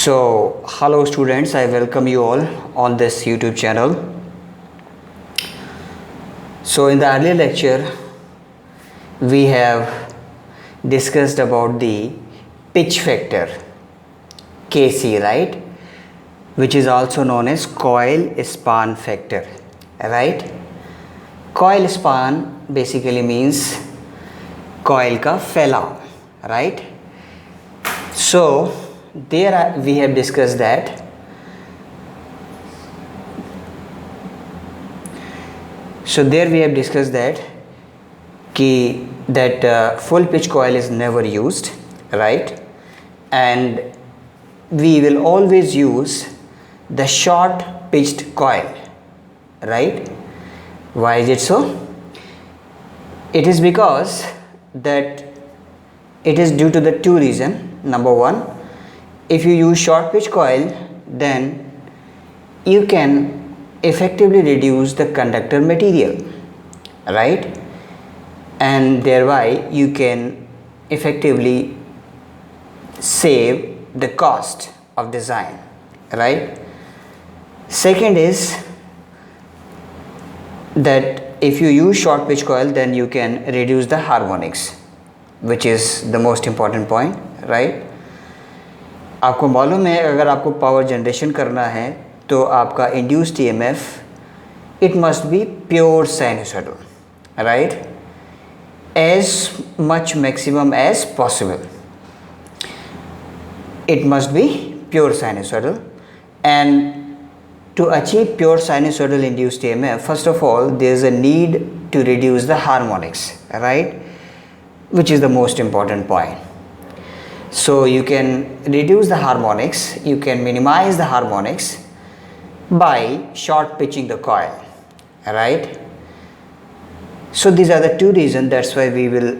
So, hello students, I welcome you all on this YouTube channel. So, in the earlier lecture, we have discussed about the pitch factor Kc, right, which is also known as coil span factor, right. Coil span basically means coil का फैलाव, right. So there we have discussed that full pitch coil is never used, right, and we will always use the short pitched coil, right. Why is it so? It is because that it is due to the two reasons. Number one, if you use short pitch coil, then you can effectively reduce the conductor material, right, and thereby you can effectively save the cost of design, right. Second is that if you use short pitch coil, then you can reduce the harmonics, which is the most important point, right. आपको मालूम है अगर आपको power generation करना है तो आपका induced EMF it must be pure sinusoidal, right, as much maximum as possible it must be pure sinusoidal. And to achieve pure sinusoidal induced EMF, first of all there is a need to reduce the harmonics, right, which is the most important point. So you can reduce the harmonics, you can minimize the harmonics by short pitching the coil, right. So these are the two reasons, that's why we will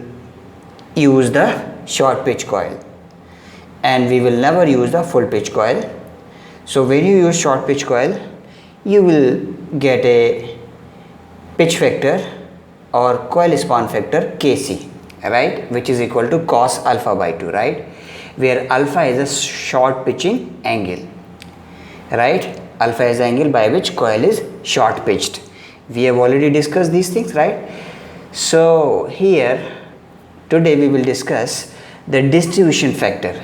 use the short pitch coil and we will never use the full pitch coil. So when you use short pitch coil, you will get a pitch factor or coil span factor Kc, right, which is equal to cos alpha by 2, right, where alpha is a short pitching angle, right, alpha is the angle by which coil is short pitched. We have already discussed these things, right. So here today we will discuss the distribution factor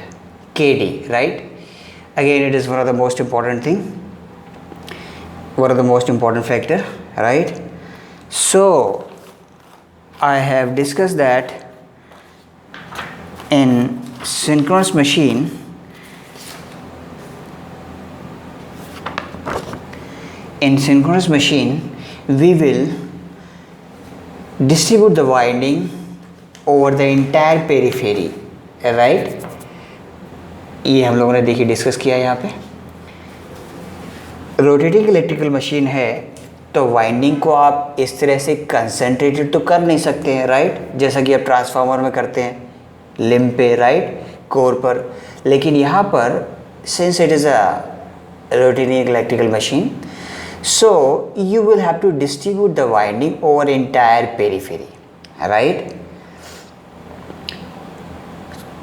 Kd, right. Again, it is one of the most important factor, right. So I have discussed that in synchronous machine we will distribute the winding over the entire periphery, right. ये हम लोगों ने देखिए discuss किया यहाँ पे. Rotating electrical machine है तो वाइंडिंग को आप इस तरह से कंसंट्रेटेड तो कर नहीं सकते हैं, राइट, जैसा कि आप ट्रांसफार्मर में करते हैं लिम्ब पे, राइट, कोर पर. लेकिन यहाँ पर since it is a rotating electrical machine, so you will have to distribute the winding over entire periphery, right.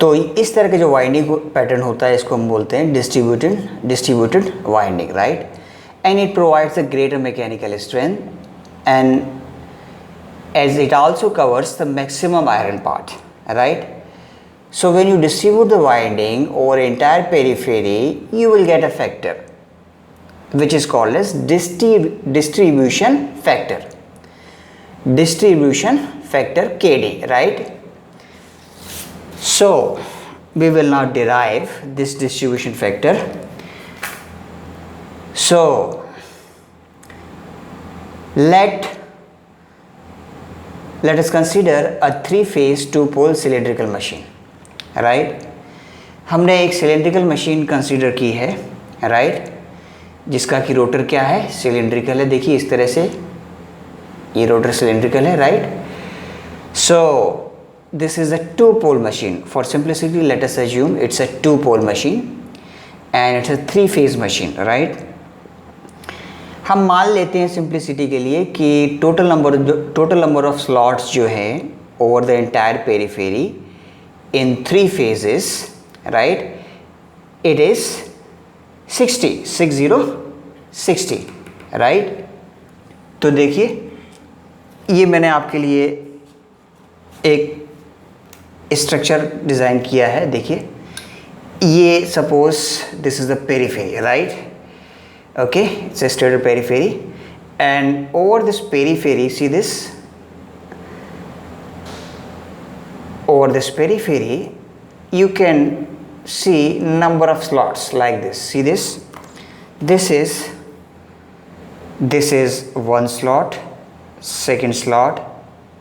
तो इस तरह के जो वाइंडिंग पैटर्न होता है इसको हम बोलते हैं distributed winding, right, and it provides a greater mechanical strength and as it also covers the maximum iron part, right. So when you distribute the winding over entire periphery you will get a factor which is called as distribution factor Kd, right. So we will now derive this distribution factor. So let us consider a 3-phase 2-pole cylindrical machine, right. हमने एक cylindrical machine consider की है, right, जिसका कि rotor क्या है, cylindrical है. देखिए इस तरह से ये रोटर cylindrical है, right. So this is a 2-pole machine. For simplicity, let us assume it's a 2-pole machine and it's a 3-phase machine, right. हम मान लेते हैं सिंप्लिसिटी के लिए कि टोटल नंबर ऑफ स्लॉट्स जो है over the entire periphery in 3 phases, right, it is 60 right. तो देखिए ये मैंने आपके लिए एक स्ट्रक्चर डिज़ाइन किया है। देखिए ये suppose this is the periphery right, okay, it's a stated periphery, and over this periphery, see this, over this periphery you can see number of slots like this. See this, this is one slot, second slot,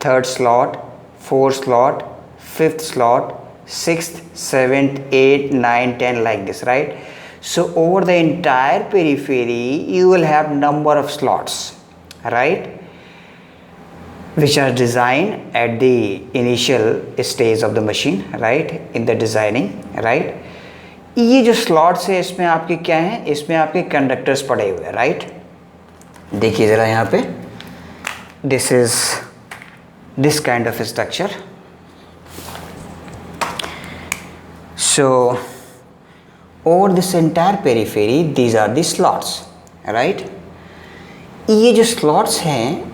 third slot, fourth slot, fifth slot, sixth, seventh, eighth, nine, 10 like this, right? So over the entire periphery you will have number of slots, right, which are designed at the initial stage of the machine, right, in the designing, right. ये जो slots है इसमें आपके क्या हैं, इसमें आपके conductors पड़े हुए हैं, राइट। देखिए ज़रा यहाँ पे, this is this kind of structure. So over this entire periphery these are the slots, right. ये जो स्लॉट्स हैं,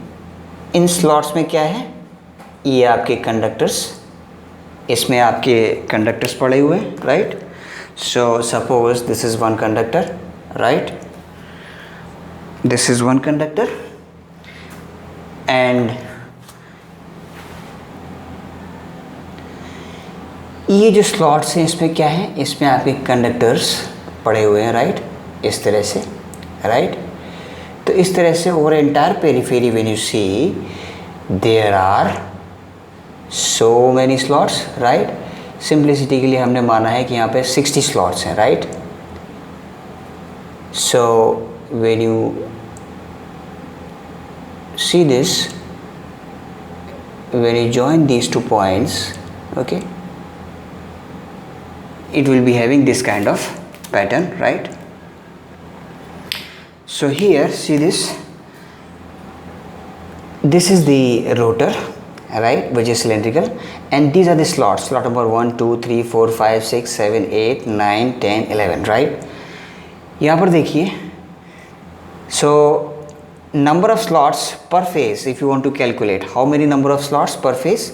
इन स्लॉट्स में क्या है, ये आपके कंडक्टर्स, इसमें आपके कंडक्टर्स पड़े हुए हैं, right. So suppose this is one conductor, right, this is one conductor, and ये जो स्लॉट्स हैं इसमें क्या है, इसमें आपके कंडक्टर्स पड़े हुए हैं, राइट, इस तरह से, राइट। तो इस तरह से over entire periphery when you see there are so many slots, right. Simplicity के लिए हमने माना है कि यहाँ पे 60 स्लॉट्स हैं, right. So when you see this, when you join these two points, okay, it will be having this kind of pattern, right. So here see this, this is the rotor, right, which is cylindrical, and these are the slots, slot number 1 2 3 4 5 6 7 8 9 10 11, right। यहाँ पर देखिए, so number of slots per phase, if you want to calculate how many number of slots per phase,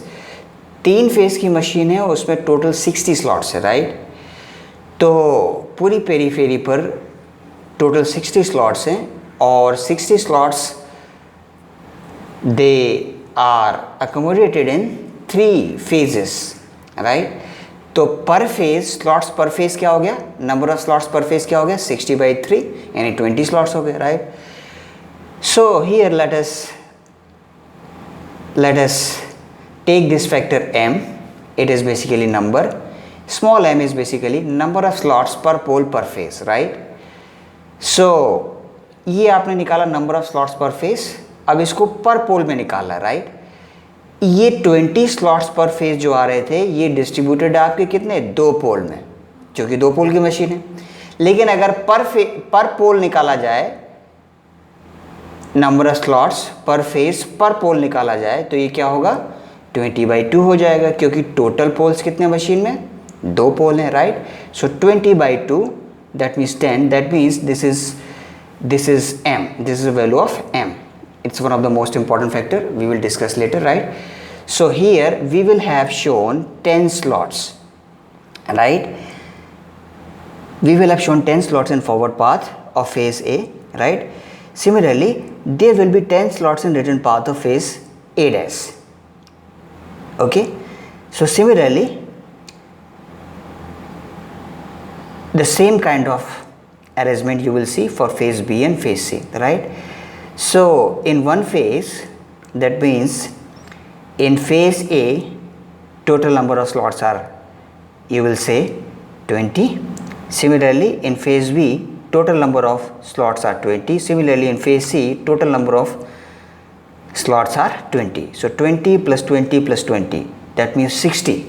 3 phase की machine है, उसमें total 60 slots है, right. तो पूरी periphery पर टोटल 60 स्लॉट्स हैं, और 60 slots they are accommodated in 3 phases, right। तो पर फेज, स्लॉट्स पर फेज क्या हो गया, नंबर ऑफ स्लॉट्स पर फेज क्या हो गया, 60/3 यानी 20 स्लॉट्स हो गए, right. So here let us take this factor m, it is basically number, small m is basically number of slots per pole per phase, right। सो ये आपने निकाला नंबर ऑफ स्लॉट्स पर फेज, अब इसको पर पोल में निकालना है, राइट। ये 20 स्लॉट्स पर फेज जो आ रहे थे, ये डिस्ट्रीब्यूटेड आपके कितने, 2 पोल में, जो कि 2 पोल की मशीन है। लेकिन अगर पर पोल निकाला जाए, नंबर ऑफ स्लॉट्स पर फेज पर पोल निकाला जाए, तो ये क्या होगा, 20/2 हो जाएगा, क्योंकि टोटल पोल्स कितने मशीन में, 2 पोल हैं, right. So 20/2 that means 10, that means this is m, this is a value of m. It's one of the most important factor, we will discuss later, right। So here we will have shown 10 slots, right, we will have shown 10 slots in forward path of phase A, right. Similarly there will be 10 slots in return path of phase A dash, okay। So similarly the same kind of arrangement you will see for phase B and phase C, right। So in one phase, that means in phase A total number of slots are, you will say 20. Similarly in phase B total number of slots are 20. Similarly in phase C total number of slots are 20. So 20 plus 20 plus 20, that means 60.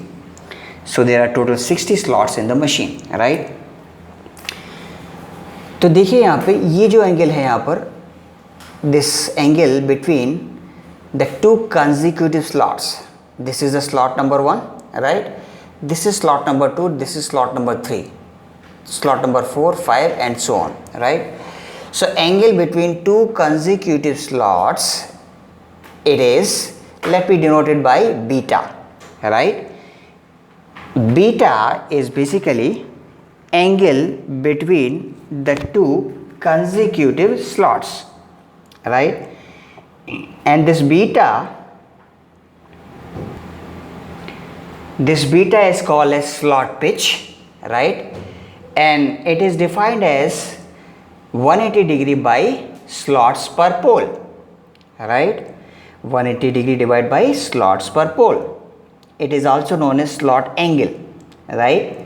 So there are total 60 slots in the machine, right। तो देखिए यहाँ पे ये जो angle है यहाँ पर, this angle between the 2 consecutive slots, this is the slot number 1, right, this is slot number 2, this is slot number 3, slot number 4, 5 and so on, right? So angle between two consecutive slots, it is, let me denote it by beta, right? Beta is basically angle between the two consecutive slots, right? And this beta is called as slot pitch, right? And it is defined as 180 degree by slots per pole, right? 180 degree divided by slots per pole. It is also known as slot angle, right?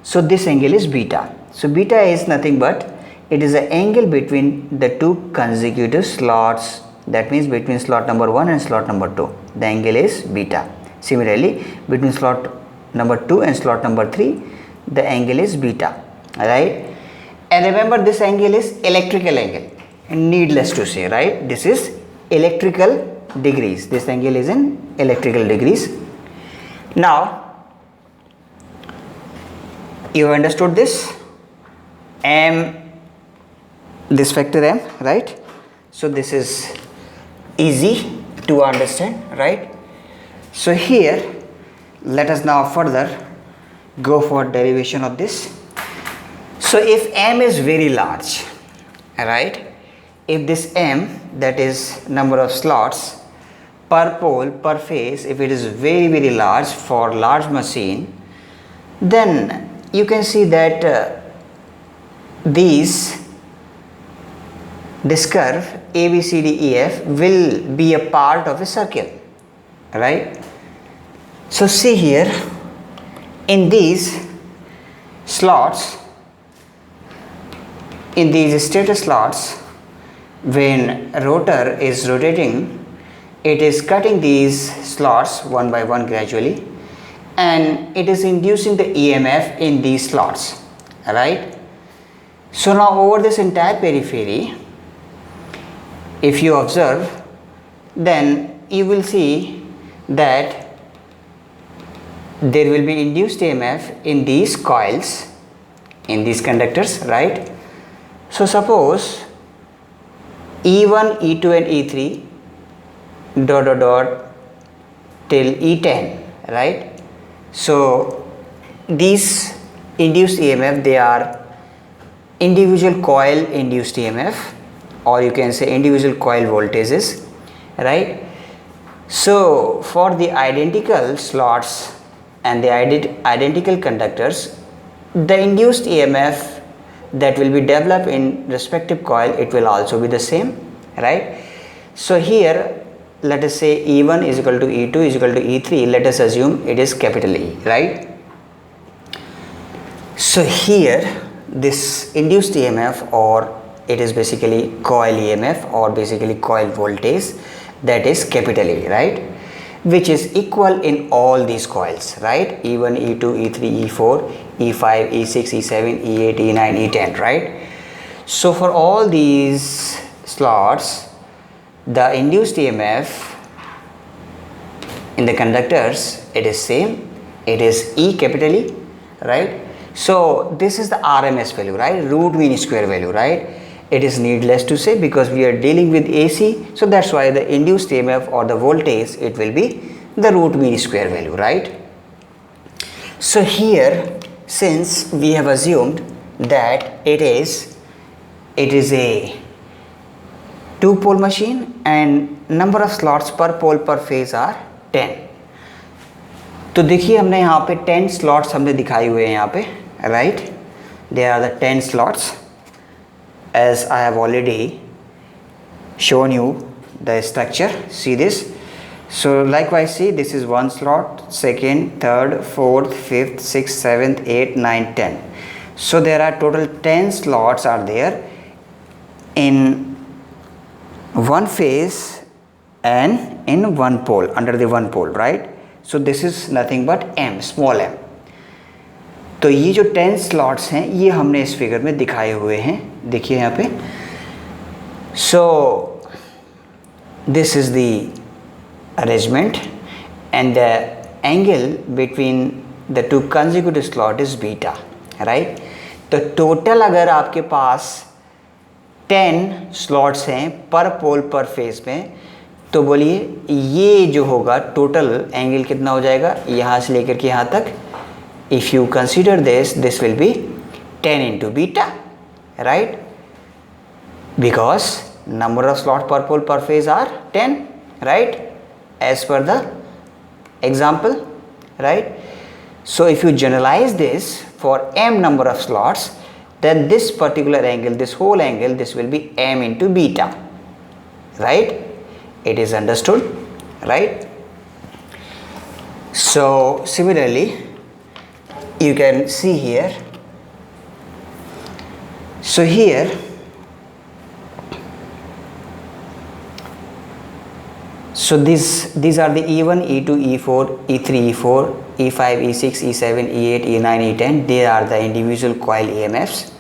So this angle is beta. So beta is nothing but it is an angle between the two consecutive slots. That means between slot number 1 and slot number 2. The angle is beta. Similarly, between slot number 2 and slot number 3, the angle is beta, right? And remember, this angle is electrical angle. Needless to say, right? This is electrical degrees. This angle is in electrical degrees. Now, you understood this m, this factor m, right? So this is easy to understand, right? So here, let us now further go for derivation of this. So if m is very large, right? If this m, that is number of slots per pole per phase, if it is very large for large machine, then you can see that this curve ABCDEF will be a part of a circle, right? So see here, in these slots, in these stator slots, when rotor is rotating, it is cutting these slots one by one gradually, and it is inducing the EMF in these slots, right? So now over this entire periphery, if you observe, then you will see that there will be induced EMF in these coils, in these conductors, right? So suppose E1, E2 and E3 till E10, right? So these induced EMF, they are individual coil induced EMF, or you can say individual coil voltages, right? So for the identical slots and the identical conductors, the induced EMF that will be developed in respective coil, it will also be the same, right? So here, let us say E1 is equal to E2 is equal to E3, let us assume it is capital E, right? So here, this induced EMF, or it is basically coil EMF or basically coil voltage, that is capital E, right? Which is equal in all these coils, right? E1, E2, E3, E4, E5, E6, E7, E8, E9, E10, right? So for all these slots, the induced EMF in the conductors, it is same, it is E capital E, right? So this is the RMS value, right? Root mean square value, right? It is needless to say because we are dealing with AC, so that's why the induced EMF or the voltage, it will be the root mean square value, right? So here, since we have assumed that it is a two pole machine and number of slots per pole per phase are 10, तो देखिए हमने यहाँ पे 10 slots हमने दिखाए हुए हैं यहाँ पे, right? There are the 10 slots as I have already shown you the structure. See this? So likewise, see, this is one slot, second, third, fourth, fifth, sixth, seventh, eighth, ninth, 10. So there are total 10 slots are there in one phase and in one pole, under the one pole, right? So this is nothing but m, small m. तो ये जो 10 slots हैं ये हमने इस figure में दिखाए हुए हैं, देखिए यहाँ पे. So this is the arrangement and the angle between the two consecutive slot is beta, right? तो टोटल अगर आपके पास 10 स्लॉट्स हैं पर पोल पर फेज में, तो बोलिए ये जो होगा टोटल एंगल कितना हो जाएगा यहाँ से लेकर के यहाँ तक. If you consider this will be 10 into beta, right? Because number of slot per pole per phase are 10, right? As per the example, right? So if you generalize this for m number of slots, then this particular angle, this whole angle, this will be m into beta, right? It is understood, right? So similarly you can see here, so here so these are the E1, E2, E4, E3, E4, E5, E6, E7, E8, E9, E10. They are the individual coil EMFs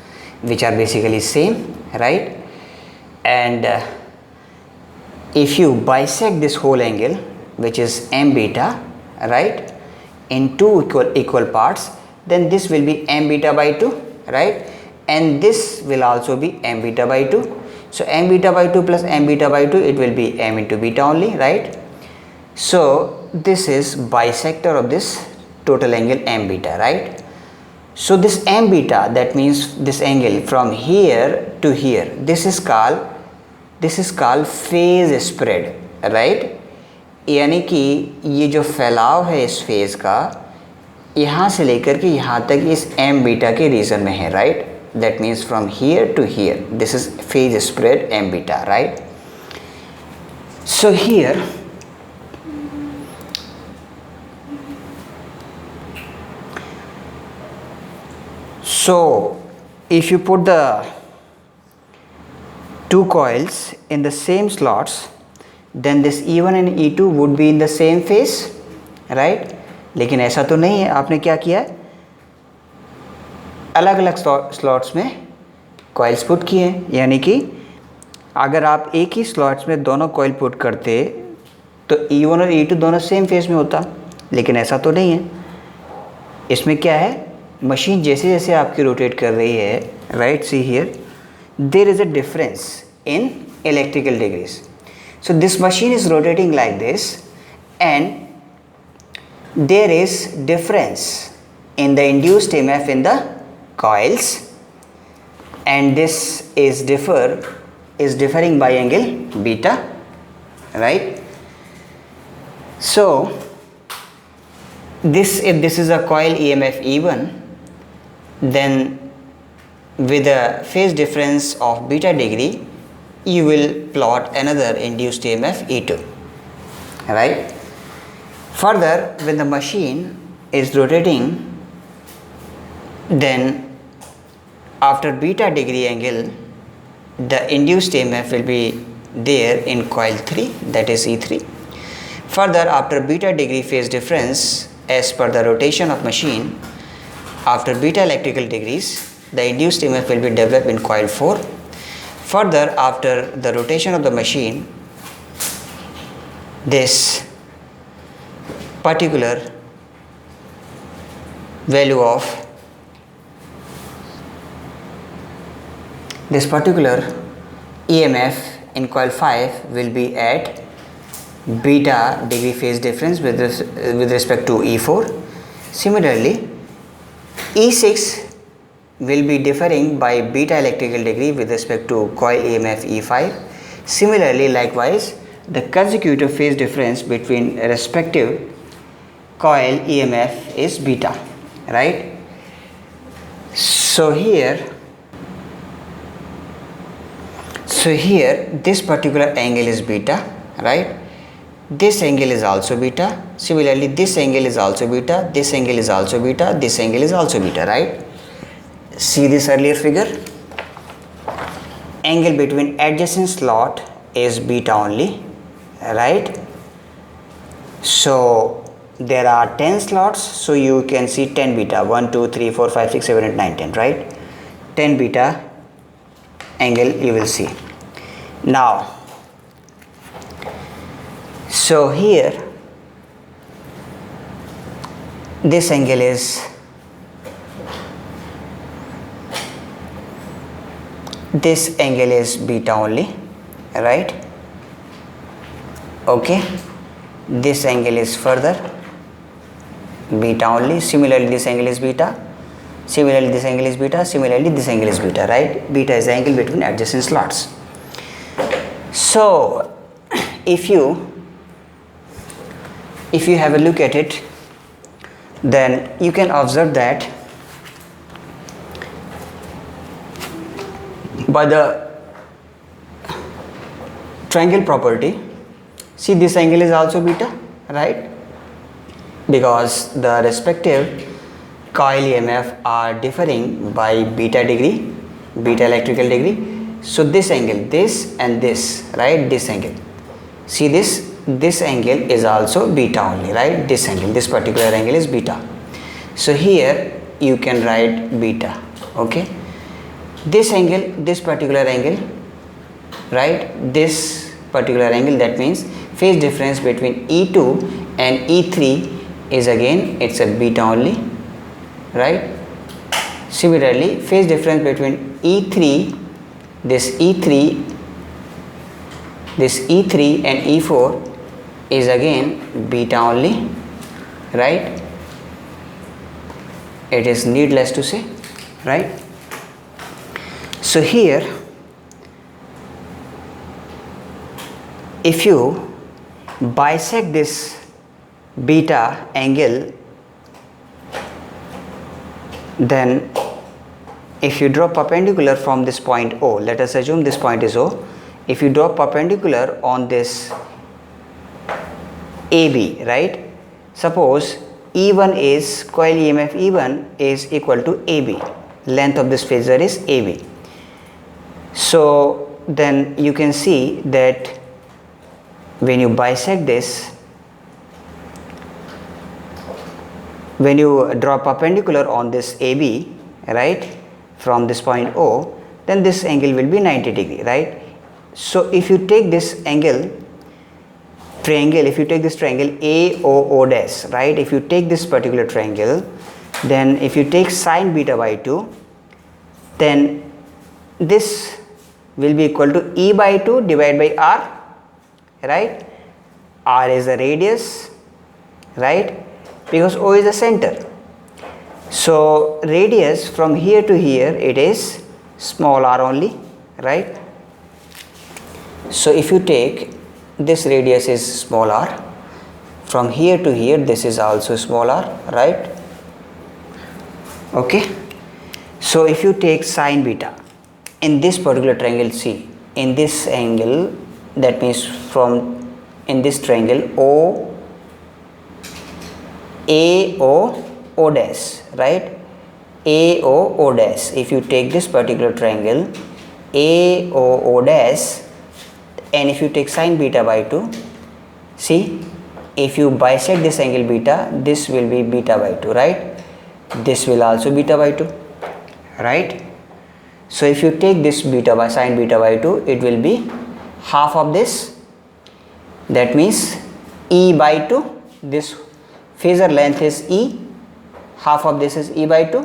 which are basically same, right? And if you bisect this whole angle, which is m beta, right, in two equal parts, then this will be m beta by 2, right, and this will also be m beta by 2. So m beta by 2 plus m beta by 2, it will be m into beta only, right? So this is bisector of this total angle m beta, right? So this m beta, that means this angle from here to here, this is called phase spread, right? यानी कि ये जो फैलाव है इस phase का यहाँ से लेकर के यहाँ तक इस m बीटा के रीजन में है, right? That means from here to here, this is phase spread m beta, right? So here so if you put the two coils in the same slots, then this E1 and E2 would be in the same phase, right? लेकिन ऐसा तो नहीं है. आपने क्या किया है, अलग अलग स्लॉट्स में कॉइल्स पुट किए हैं. यानी कि अगर आप एक ही स्लॉट्स में दोनों कॉइल पुट करते तो E1 और E2 दोनों सेम फेज में होता, लेकिन ऐसा तो नहीं है. इसमें क्या है, मशीन जैसे जैसे आपकी रोटेट कर रही है, right, see here there is a difference in electrical degrees. So this machine is rotating like this, and there is difference in the induced EMF in the coils, and this is differing by angle beta, right? So if this is a coil EMF E1, then with a phase difference of beta degree, you will plot another induced EMF E2, right? Further, when the machine is rotating, then after beta degree angle, the induced EMF will be there in coil 3, that is E3. Further, after beta degree phase difference, as per the rotation of machine, after beta electrical degrees, the induced EMF will be developed in coil 4. Further, after the rotation of the machine, this particular value of this particular EMF in coil 5 will be at beta degree phase difference with respect to E4. Similarly, E6 will be differing by beta electrical degree with respect to coil EMF E5. Similarly, likewise, the consecutive phase difference between respective coil EMF is beta, right? So here this particular angle is beta, right? This angle is also beta. Similarly, this angle is also beta, this angle is also beta, this angle is also beta, right? See this earlier figure, angle between adjacent slot is beta only, right? So there are 10 slots, so you can see 10 beta, 1 2 3 4 5 6 7 8 9 10, right? 10 beta angle you will see. Now so here this angle is this angle is beta only, right? Okay, this angle is further beta only. Similarly this angle is beta, similarly this angle is beta, similarly this angle is beta, right? Beta is the angle between adjacent slots. So if you have a look at it, then you can observe that by the triangle property, see this angle is also beta, right? Because the respective coil EMF are differing by beta degree, beta electrical degree. So this angle, this and this, right? This angle, see this angle is also beta only, right? This angle, this particular angle is beta. So here you can write beta. Okay, this angle, this particular angle, right? This particular angle, that means phase difference between E2 and E3 is again, it's a beta only, right? Similarly phase difference between E3, this E3 and E4 is again beta only, right? It is needless to say, right? So here if you bisect this beta angle, then if you draw perpendicular from this point O, let us assume this point is O, if you draw perpendicular on this AB, right? Suppose E1 is, coil EMF E1 is equal to AB, length of this phasor is AB. So then you can see that when you bisect this, when you draw perpendicular on this AB, right, from this point O, then this angle will be 90 degree, right? So if you take this angle, triangle, if you take this triangle AOO dash, right, if you take this particular triangle, then if you take sine beta by 2, then this will be equal to E by 2 divided by R, right? R is the radius, right, because O is the center. So radius from here to here, it is small r only, right? So if you take this radius is small r, from here to here this is also small r, right? Okay, so if you take sine beta in this particular triangle, see in this angle, that means from in this triangle AO dash, right? AO dash, if you take this particular triangle AO dash, and if you take sine beta by 2, see if you bisect this angle beta, this will be beta by 2, right? This will also beta by 2, right? So if you take this beta by sine beta by 2, it will be half of this, that means E by 2, this phasor length is E, half of this is E by 2.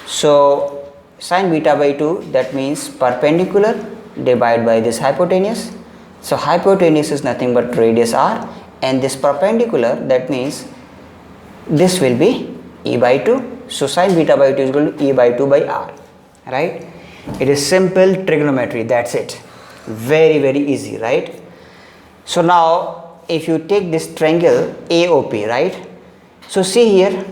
So sine beta by 2, that means perpendicular divided by this hypotenuse. So hypotenuse is nothing but radius r, and this perpendicular, that means this will be E by 2. So sine beta by 2 is equal to E by 2 by r, right? It is simple trigonometry, that's it. Very easy, right? So now if you take this triangle AOP, right? So see here,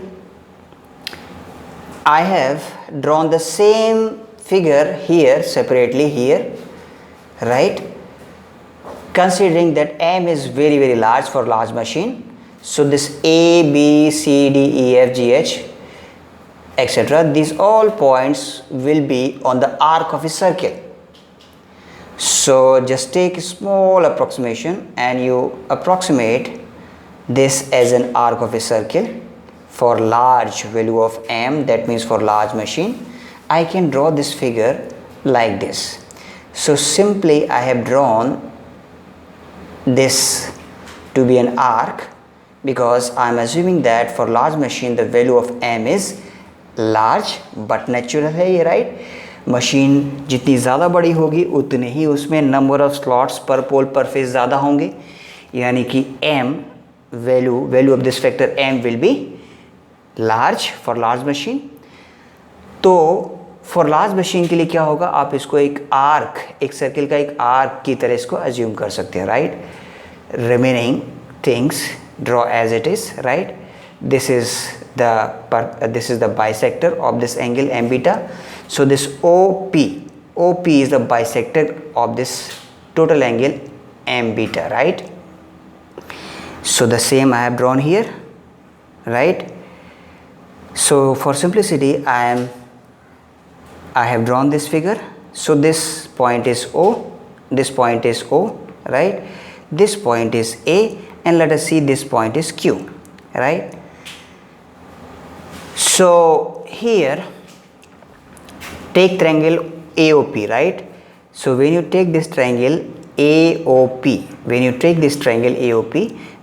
I have drawn the same figure here separately here, right? Considering that M is very large for large machine, so this A, B, C, D, E, F, G, H, etc., these all points will be on the arc of a circle. So just take a small approximation and you approximate this as an arc of a circle for large value of M, that means for large machine. I can draw this figure like this. So simply I have drawn this to be an arc because I am assuming that for large machine the value of M is large but natural है, right? Machine जितनी ज़्यादा बड़ी होगी उतने ही उसमें number of slots पर पोल पर face ज़्यादा होंगे, यानी कि m value of this factor m will be large for large machine. तो फॉर लार्ज मशीन के लिए क्या होगा, आप इसको एक आर्क, एक सर्किल का एक आर्क की तरह इसको अज्यूम कर सकते हैं, right. Remaining things draw as it is, right. This is the bisector of this angle m beta. So this OP is the bisector of this total angle m beta, right. So the same I have drawn here, right. So for simplicity I have drawn this figure. So this point is O, this point is O, right. This point is A, and let us see this point is Q, right. So here take triangle AOP, right. So when you take this triangle AOP,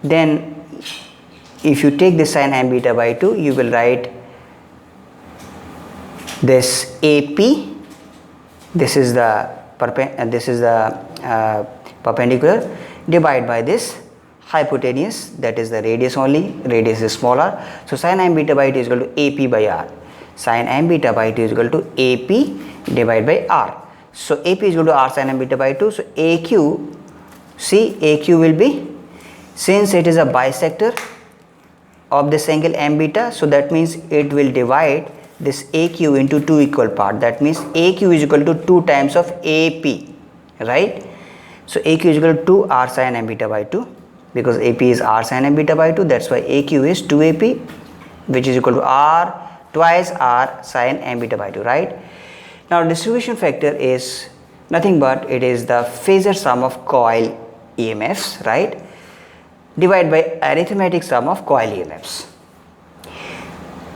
then if you take this sin m beta by 2, you will write this AP, this is the perpendicular, divide by this hypotenuse, that is the radius only, radius is smaller. So sin m beta by 2 is equal to AP by R. Sin m beta by 2 is equal to AP divided by R. So AP is equal to R sin m beta by 2. So AQ, see AQ will be, since it is a bisector of this angle m beta, so that means it will divide this AQ into two equal parts. That means AQ is equal to 2 times of AP, right. So AQ is equal to 2 R sin m beta by 2, because AP is R sin m beta by 2, that's why AQ is 2AP, which is equal to R twice R sin m beta by 2, right. Now distribution factor is nothing but it is the phasor sum of coil EMFs, right, divided by arithmetic sum of coil EMFs.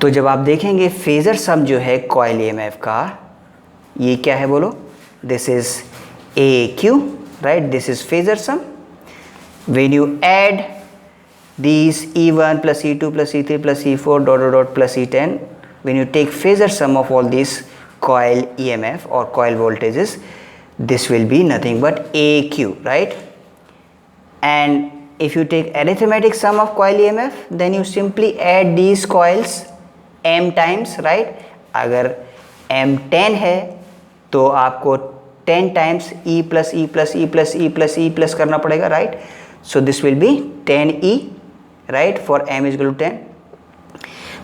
तो जब आप देखेंगे phasor sum जो है coil EMF का, ये क्या है बोलो, this is AQ, right, this is phasor sum. When you add these E1 plus E2 plus E3 plus E4 dot dot dot plus E10, when you take phasor sum of all these coil EMF or coil voltages, this will be nothing but AQ, right. And if you take arithmetic sum of coil EMF, then you simply add these coils m times, right. अगर m 10 है तो आपको 10 times E plus E plus E plus E plus E plus करना पड़ेगा, right. So this will be 10E, right, for m is equal to 10.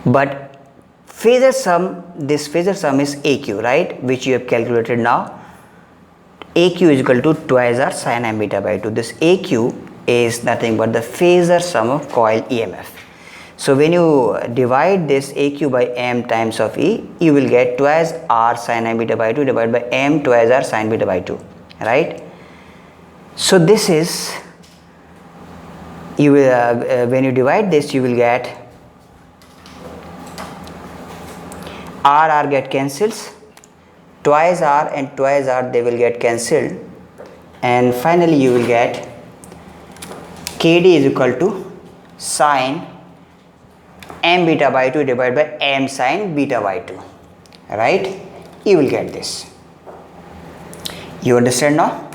But phasor sum, this phasor sum is AQ, right, which you have calculated now. AQ is equal to twice R sin m beta by 2. This AQ is nothing but the phasor sum of coil EMF. So when you divide this AQ by m times of E, you will get twice R sin m beta by 2 divided by m twice R sin beta by 2, right. So this is, you will when you divide this, you will get R get cancels, twice R and twice R they will get cancelled, and finally you will get KD is equal to sin m beta by 2 divided by m sin beta by 2, right. You will get this. You understand now?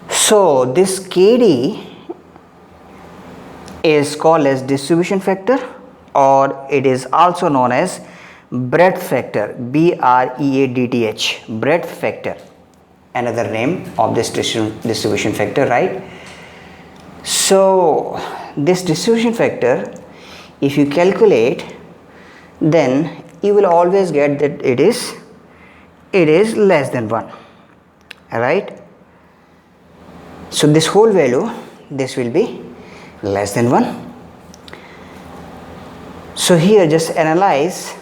So this KD is called as distribution factor, or it is also known as breadth factor, BREADTH, breadth factor, another name of this distribution factor, right. So this distribution factor, if you calculate, then you will always get that it is less than 1, right. So this whole value, this will be less than 1. So here just analyze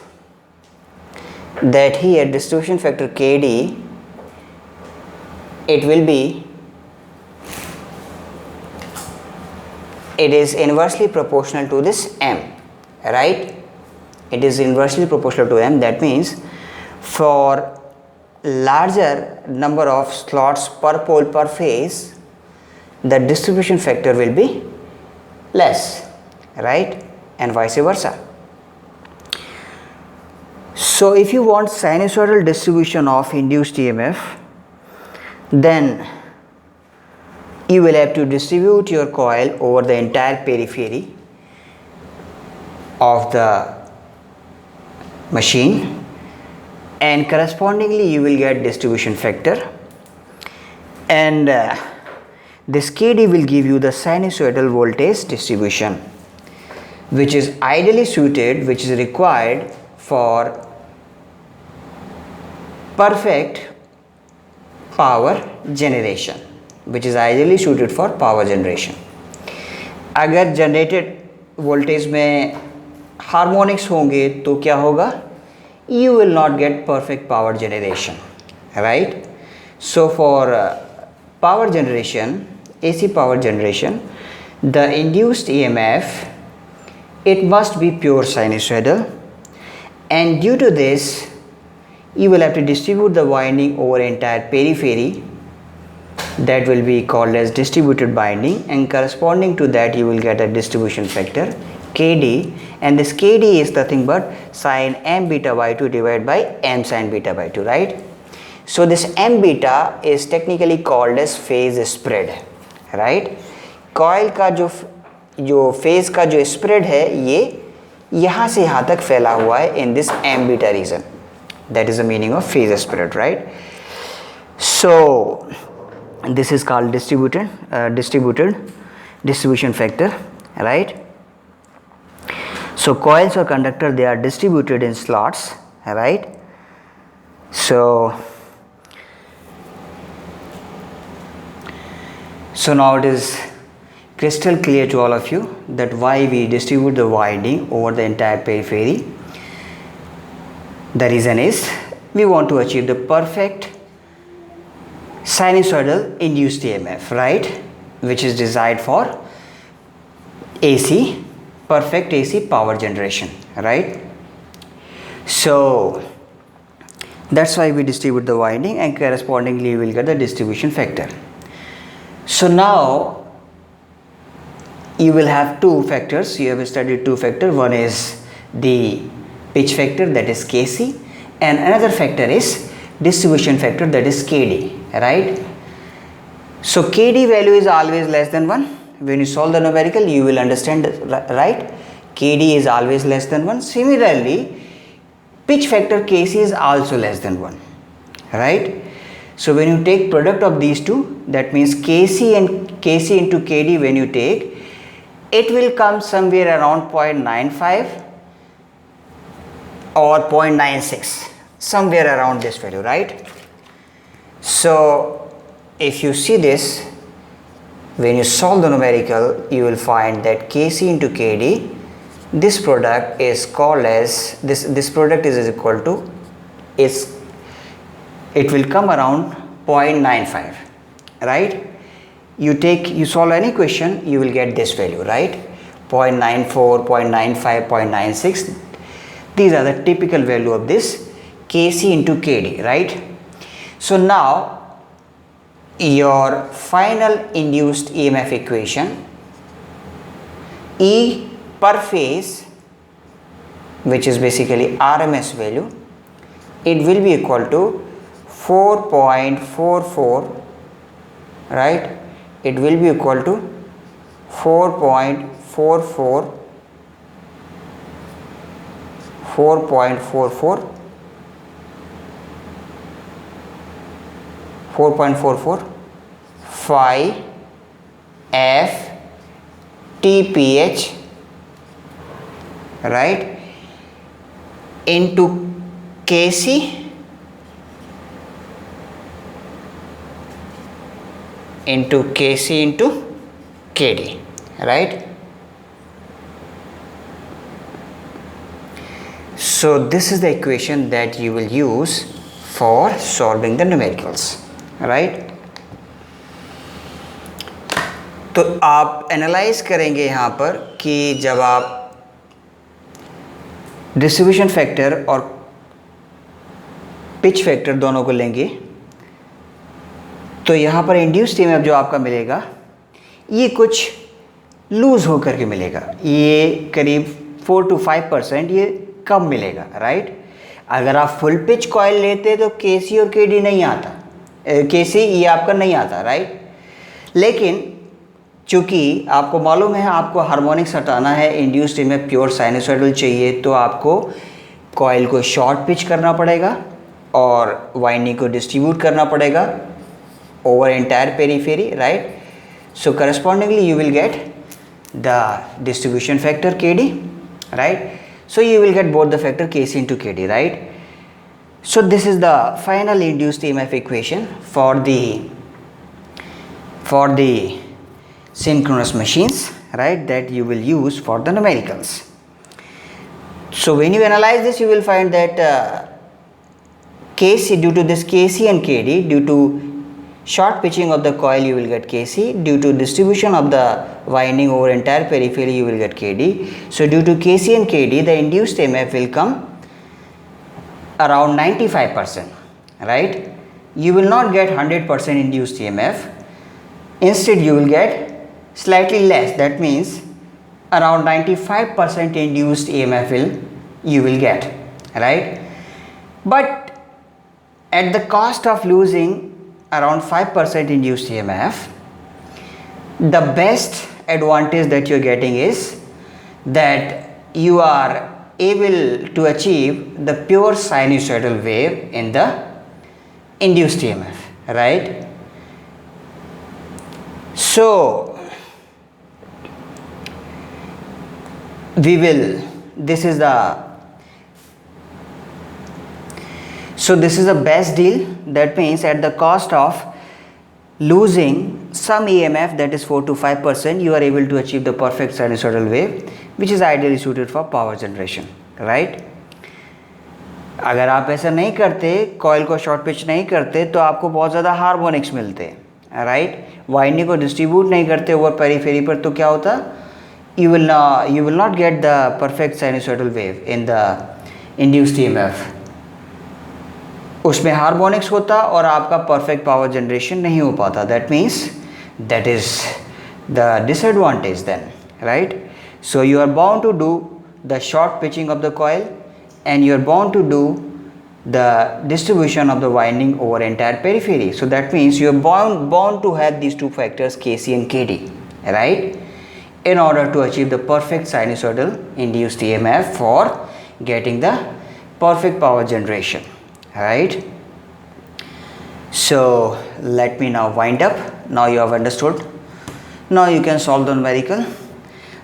that here distribution factor KD, it will be, it is inversely proportional to this m, right. It is inversely proportional to m. That means for larger number of slots per pole per phase, the distribution factor will be less, right, and vice versa. So if you want sinusoidal distribution of induced EMF, then you will have to distribute your coil over the entire periphery of the machine, and correspondingly you will get distribution factor, and this KD will give you the sinusoidal voltage distribution, which is ideally suited, which is required for perfect power generation, which is ideally suited for power generation. अगर generated voltage में harmonics होंगे तो क्या होगा? You will not get perfect power generation, right? So for power generation, AC power generation, the induced EMF, it must be pure sinusoidal, and due to this you will have to distribute the winding over entire periphery. That will be called as distributed winding, and corresponding to that you will get a distribution factor KD, and this KD is nothing but sin m beta by 2 divided by m sin beta by 2, right? So this m beta is technically called as phase spread, right? Coil का जो phase का जो spread है ये यहाँ से यहाँ तक फैला हुआ है in this m beta region. That is the meaning of phase spread, right? So this is called distributed distribution factor, right? So coils or conductor, they are distributed in slots, right? So now it is crystal clear to all of you that why we distribute the winding over the entire periphery. The reason is we want to achieve the perfect sinusoidal induced EMF, right, which is desired for AC, perfect AC power generation, right? So that's why we distribute the winding, and correspondingly you will get the distribution factor. So now you will have two factors. You have studied two factors. One is the pitch factor, that is Kc, and another factor is distribution factor, that is Kd, right? So Kd value is always less than 1. When you solve the numerical you will understand, right? Kd is always less than 1. Similarly pitch factor Kc is also less than 1, right? So when you take product of these two, that means Kc into Kd, when you take, it will come somewhere around 0.95 or 0.96, somewhere around this value, right? So if you see this, when you solve the numerical you will find that Kc into Kd, this product is called as this product is equal to it will come around 0.95, right? You solve any question you will get this value, right? 0.94, 0.95, 0.96. These are the typical value of this Kc into Kd, right? So now your final induced EMF equation, E per phase, which is basically RMS value, it will be equal to 4.44, right? It will be equal to 4.44 phi f TPH, right, into Kc into Kd, right? So this is the equation that you will use for solving the numericals, right? तो आप analyse करेंगे यहाँ पर कि जब आप distribution factor और pitch factor दोनों को लेंगे तो यहाँ पर इंड्यूस्ड ईएमएफ जो आपका मिलेगा ये कुछ लूज़ होकर के मिलेगा, ये करीब 4 to 5% ये कम मिलेगा, राइट? अगर आप फुल पिच कॉइल लेते तो केसी और केडी नहीं आता, केसी ये आपका नहीं आता, राइट। लेकिन चूँकि आपको मालूम है आपको हार्मोनिक्स हटाना है, इंड्यूस्ड ईएमएफ प्योर साइनसॉइडल चाहिए, तो आपको कॉइल को शॉर्ट पिच करना पड़ेगा और वाइंडिंग को डिस्ट्रीब्यूट करना पड़ेगा over entire periphery, right? So correspondingly you will get the distribution factor KD, right? So you will get both the factor KC into KD, right? So this is the final induced EMF equation for the synchronous machines, right, that you will use for the numericals. So when you analyze this, you will find that KC, due to this KC and KD, due to short pitching of the coil you will get KC, due to distribution of the winding over entire periphery you will get KD. So due to KC and KD, the induced EMF will come around 95%, right? You will not get 100% induced EMF, instead you will get slightly less, that means around 95% induced EMF you will get, right? But at the cost of losing around 5% induced EMF, the best advantage that you are getting is that you are able to achieve the pure sinusoidal wave in the induced EMF, right? So this is the best deal. That means at the cost of losing some EMF, that is 4 to 5%, you are able to achieve the perfect sinusoidal wave, which is ideally suited for power generation, right? अगर आप ऐसा नहीं करते, coil को short pitch नहीं करते, तो आपको बहुत ज़्यादा हार्मोनिक्स मिलते हैं, राइट? वाइंडिंग को डिस्ट्रीब्यूट नहीं करते ओवर पेरिफेरी पर, तो क्या होता? you will not get the perfect sinusoidal wave in the induced EMF. उसमें हार्मोनिक्स होता और आपका परफेक्ट पावर जनरेशन नहीं हो पाता. That means that is the disadvantage then, right? So you are bound to do the short pitching of the coil and you are bound to do the distribution of the winding over entire periphery. So that means you are bound to have these two factors KC and KD, right, in order to achieve the perfect sinusoidal induced EMF for getting the perfect power generation, right? So let me now wind up. Now you have understood. Now you can solve the numerical.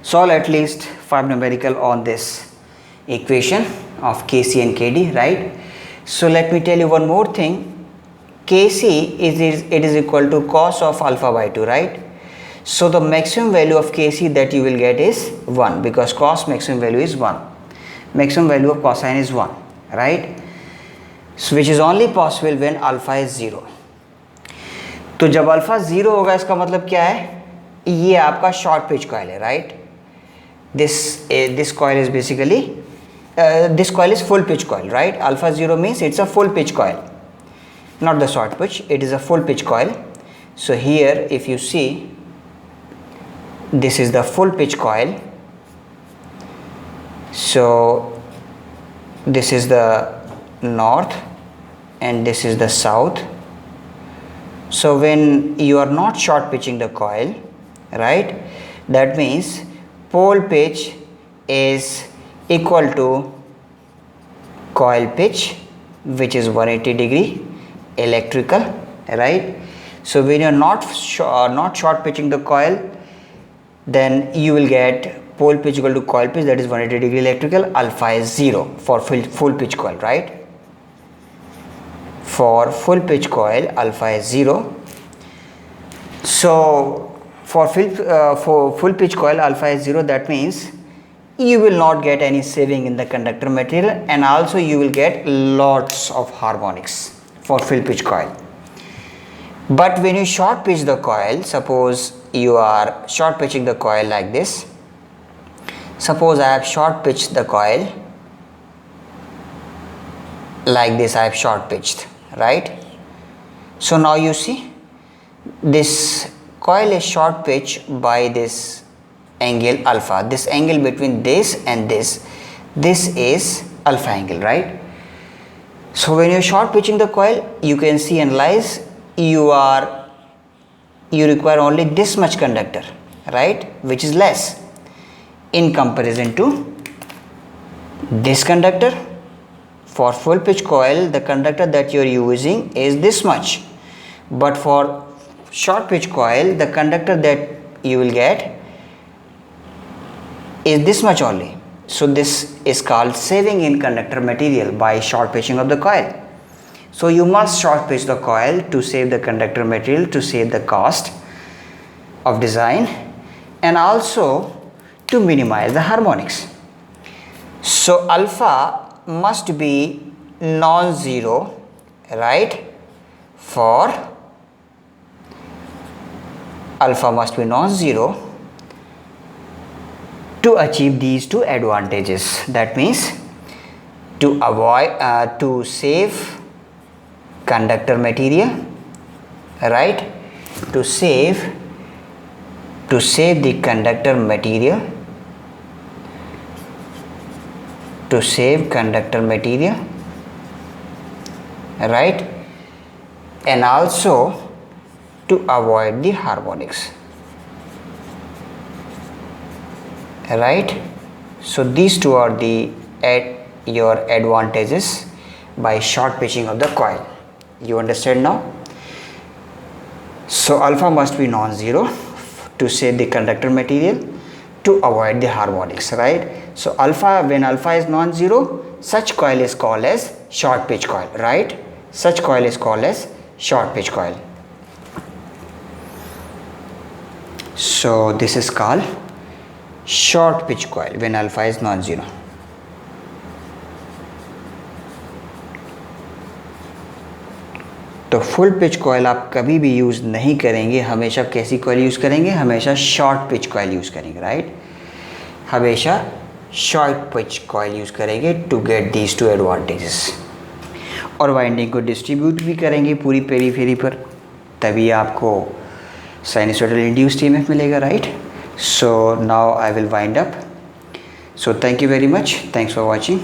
Solve at least 5 numerical on this equation of KC and KD, right? So let me tell you one more thing. KC is equal to cos of alpha by 2, right? So the maximum value of KC that you will get is 1, because cos maximum value is 1. Maximum value of cosine is 1, right? So which is only possible when alpha is 0. तो जब alpha 0 होगा इसका मतलब क्या है? ये आपका short pitch coil है, right? This coil is basically this coil is full pitch coil, right? Alpha 0 means it's a full pitch coil, not the short pitch, it is a full pitch coil. So here if you see, this is the full pitch coil. So this is the north and this is the south. So when you are not short pitching the coil, right, that means pole pitch is equal to coil pitch, which is 180 degree electrical, right? So when you are not short pitching the coil, then you will get pole pitch equal to coil pitch, that is 180 degree electrical. Alpha is 0 for full pitch coil, right? For full pitch coil alpha is 0. So for full pitch coil alpha is 0, that means you will not get any saving in the conductor material, and also you will get lots of harmonics for full pitch coil. But when you short pitch the coil, suppose you are short pitching the coil like this. Suppose I have short pitched the coil like this, I have short pitched, right? So now you see this coil is short pitched by this angle alpha. This angle between this and this is alpha angle, right? So when you're short pitching the coil, you can see analyze, you require only this much conductor, right, which is less in comparison to this conductor. For full pitch coil, the conductor that you are using is this much, but for short pitch coil, the conductor that you will get is this much only. So this is called saving in conductor material by short pitching of the coil. So you must short pitch the coil to save the conductor material, to save the cost of design, and also to minimize the harmonics. So alpha must be non-zero, right? For alpha must be non-zero to achieve these two advantages. That means to avoid to save conductor material, right, to save the conductor material, to save conductor material, right, and also to avoid the harmonics, right. So these two are the your advantages by short pitching of the coil. You understand now? So alpha must be non-zero to save the conductor material, to avoid the harmonics, right. So alpha, when alpha is non-zero, such coil is called as short pitch coil, right. Such coil is called as short pitch coil. So this is called short pitch coil when alpha is non-zero. तो full pitch coil आप कभी भी use नहीं करेंगे, हमेशा कैसी coil use करेंगे, हमेशा शॉर्ट पिच कॉयल यूज़ करेंगे, राइट, हमेशा शॉर्ट पिच कॉयल यूज़ करेंगे to get these two advantages. और वाइंडिंग को डिस्ट्रीब्यूट भी करेंगे पूरी पेरीफेरी पर, तभी आपको साइनसॉइडल इंड्यूस्ड ईएमएफ मिलेगा, right. So now I will wind up. So thank you very much, thanks for watching.